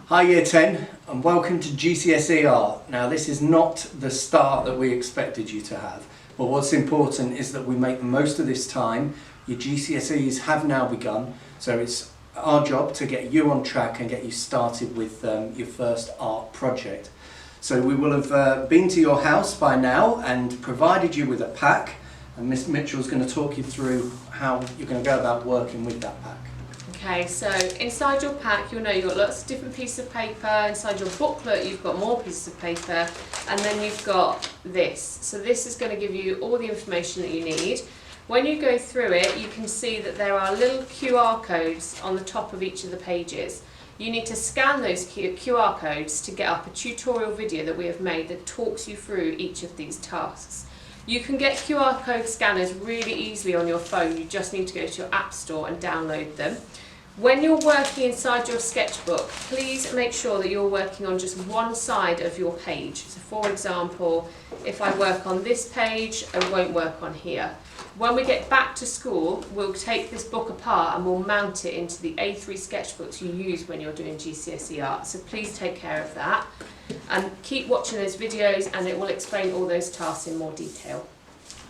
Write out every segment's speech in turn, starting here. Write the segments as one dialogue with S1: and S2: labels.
S1: Hi Year 10 and welcome to GCSE Art. Now this is not the start that we expected you to have, but what's important is that we make the most of this time. Your GCSEs have now begun, so it's our job to get you on track and get you started with your first art project. So we will have been to your house by now and provided you with a pack, and Miss Mitchell's going to talk you through how you're going to go about working with that pack.
S2: Okay, so inside your pack, you'll know you've got lots of different pieces of paper. Inside your booklet, you've got more pieces of paper, and then you've got this. So this is going to give you all the information that you need. When you go through it, you can see that there are little QR codes on the top of each of the pages. You need to scan those QR codes to get up a tutorial video that we have made that talks you through each of these tasks. You can get QR code scanners really easily on your phone. You just need to go to your app store and download them. When you're working inside your sketchbook, please make sure that you're working on just one side of your page. So for example, if I work on this page, I won't work on here. When we get back to school, we'll take this book apart and we'll mount it into the A3 sketchbooks you use when you're doing GCSE art. So please take care of that and keep watching those videos, and it will explain all those tasks in more detail.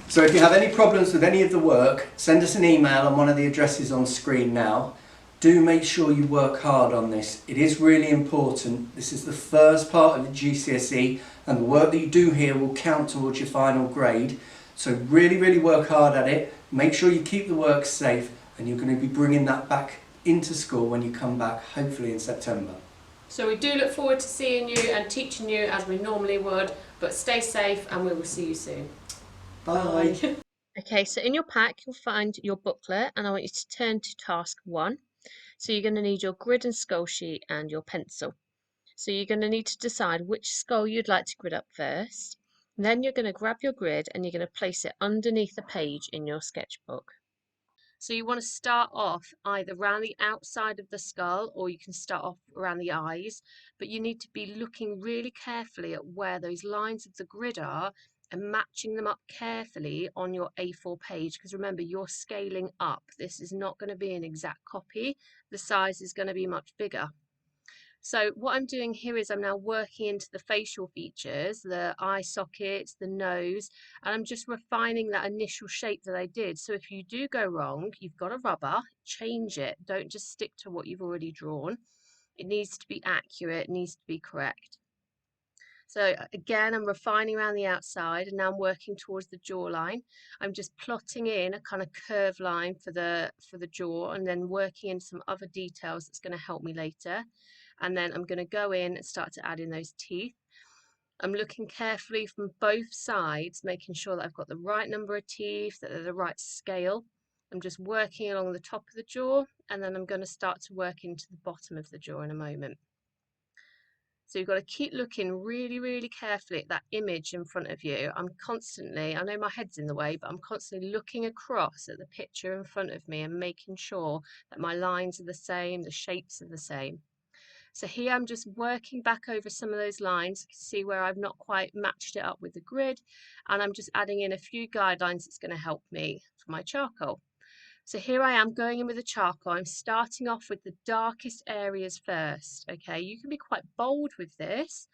S1: So if you have any problems with any of the work, send us an email on one of the addresses on screen now. Do make sure you work hard on this. It is really important. This is the first part of the GCSE, and the work that you do here will count towards your final grade. So really work hard at it. Make sure you keep the work safe, and you're going to be bringing that back into school when you come back, hopefully in September.
S2: So we do look forward to seeing you and teaching you as we normally would, but stay safe and we will see you soon.
S1: Bye.
S2: Okay, so in your pack you'll find your booklet, and I want you to turn to task 1. So you're going to need your grid and skull sheet and your pencil. So you're going to need to decide which skull you'd like to grid up first. Then you're going to grab your grid and you're going to place it underneath a page in your sketchbook. So you want to start off either around the outside of the skull, or you can start off around the eyes, but you need to be looking really carefully at where those lines of the grid are and matching them up carefully on your A4 page, because remember, you're scaling up. This is not going to be an exact copy. The size is going to be much bigger. So what I'm doing here is I'm now working into the facial features, the eye sockets, the nose, and I'm just refining that initial shape that I did. So if you do go wrong, you've got a rubber, change it. Don't just stick to what you've already drawn. It needs to be accurate, it needs to be correct. So again, I'm refining around the outside, and now I'm working towards the jawline. I'm just plotting in a kind of curved line for the jaw, and then working in some other details that's going to help me later. And then I'm going to go in and start to add in those teeth. I'm looking carefully from both sides, making sure that I've got the right number of teeth, that they're the right scale. I'm just working along the top of the jaw, and then I'm going to start to work into the bottom of the jaw in a moment. So you've got to keep looking really carefully at that image in front of you. I know my head's in the way, but I'm constantly looking across at the picture in front of me and making sure that my lines are the same, the shapes are the same. So here I'm just working back over some of those lines. You can see where I've not quite matched it up with the grid, and I'm just adding in a few guidelines that's going to help me for my charcoal. So here I am going in with the charcoal. I'm starting off with the darkest areas first. Okay, you can be quite bold with this.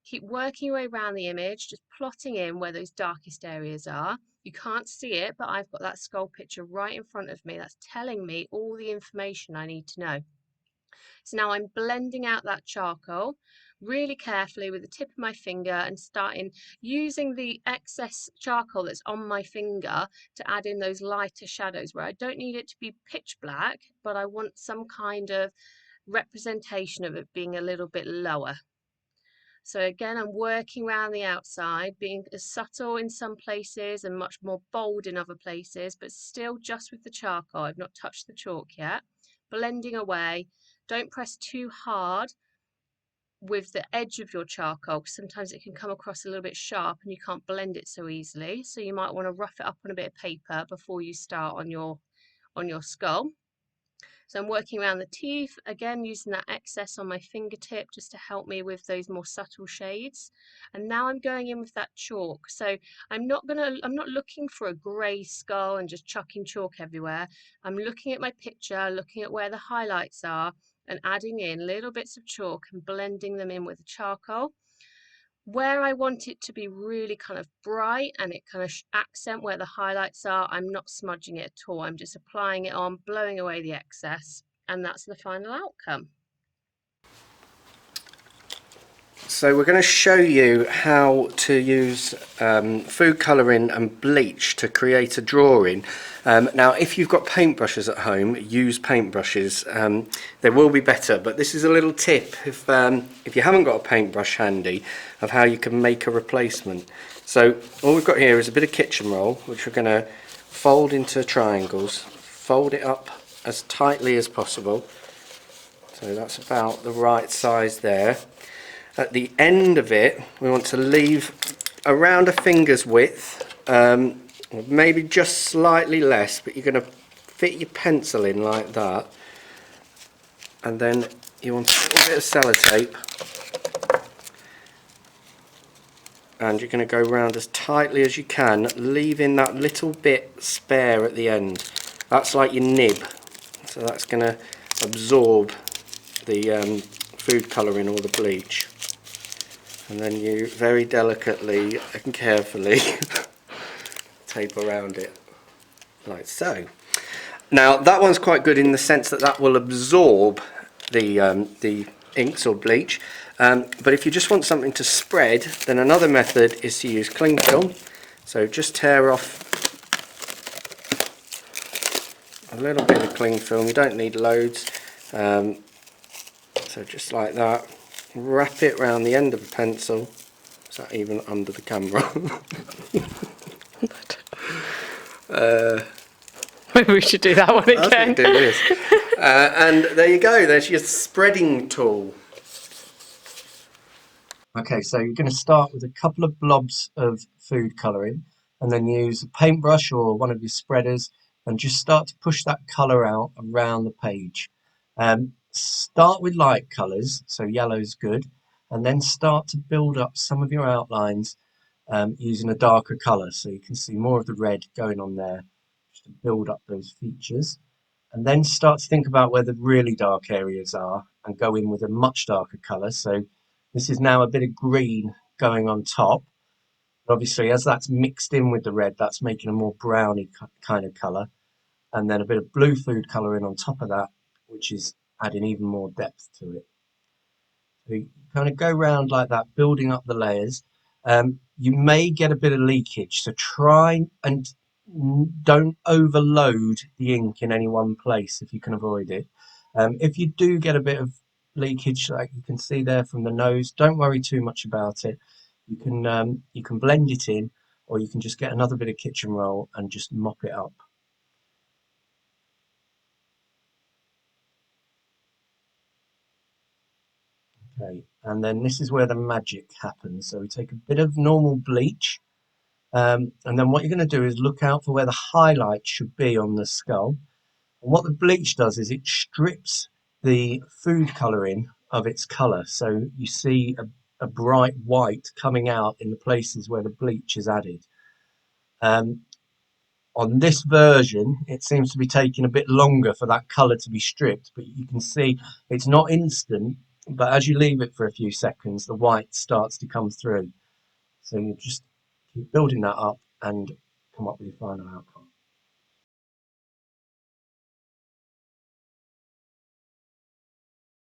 S2: Keep working your way around the image, just plotting in where those darkest areas are. You can't see it, but I've got that skull picture right in front of me. That's telling me all the information I need to know. So now I'm blending out that charcoal really carefully with the tip of my finger, and starting using the excess charcoal that's on my finger to add in those lighter shadows where I don't need it to be pitch black, but I want some kind of representation of it being a little bit lower. So again, I'm working around the outside, being as subtle in some places and much more bold in other places, but still just with the charcoal. I've not touched the chalk yet. Blending away. Don't press too hard with the edge of your charcoal, because sometimes it can come across a little bit sharp and you can't blend it so easily. So you might want to rough it up on a bit of paper before you start on your skull. So I'm working around the teeth, again using that excess on my fingertip just to help me with those more subtle shades. And now I'm going in with that chalk. So I'm not looking for a grey skull and just chucking chalk everywhere. I'm looking at my picture, looking at where the highlights are, and adding in little bits of chalk and blending them in with the charcoal. Where I want it to be really kind of bright and it kind of accent where the highlights are, I'm not smudging it at all. I'm just applying it on, blowing away the excess, and that's the final outcome.
S1: So we're going to show you how to use food colouring and bleach to create a drawing. Now if you've got paintbrushes at home, use paintbrushes. They will be better, but this is a little tip if you haven't got a paintbrush handy of how you can make a replacement. So all we've got here is a bit of kitchen roll, which we're going to fold into triangles, fold it up as tightly as possible. So that's about the right size there. At the end of it, we want to leave around a finger's width, maybe just slightly less, but you're going to fit your pencil in like that. And then you want a little bit of sellotape. And you're going to go around as tightly as you can, leaving that little bit spare at the end. That's like your nib. So that's going to absorb the food colouring or the bleach. And then you very delicately and carefully tape around it, like so. Now that one's quite good in the sense that that will absorb the inks or bleach. But if you just want something to spread, then another method is to use cling film. So just tear off a little bit of cling film. You don't need loads. So just like that. Wrap it around the end of the pencil. Is that even under the camera?
S2: Maybe we should do that one again.
S1: I think do this. And there you go, there's your spreading tool. Okay, so you're going to start with a couple of blobs of food colouring and then use a paintbrush or one of your spreaders and just start to push that colour out around the page. Start with light colours, so yellow's good, and then start to build up some of your outlines using a darker colour, so you can see more of the red going on there just to build up those features. And then start to think about where the really dark areas are and go in with a much darker colour. So this is now a bit of green going on top. But obviously, as that's mixed in with the red, that's making a more browny kind of colour. And then a bit of blue food colouring on top of that, which is adding even more depth to it. So you kind of go round like that, building up the layers. You may get a bit of leakage, so try and don't overload the ink in any one place if you can avoid it. If you do get a bit of leakage, like you can see there from the nose, don't worry too much about it. You can blend it in, or you can just get another bit of kitchen roll and just mop it up. Okay, and then this is where the magic happens. So we take a bit of normal bleach, and then what you're going to do is look out for where the highlight should be on the skull. And what the bleach does is it strips the food colouring of its colour. So you see a bright white coming out in the places where the bleach is added. On this version, it seems to be taking a bit longer for that colour to be stripped, but you can see it's not instant, but as you leave it for a few seconds, the white starts to come through. So you just keep building that up and come up with your final outcome.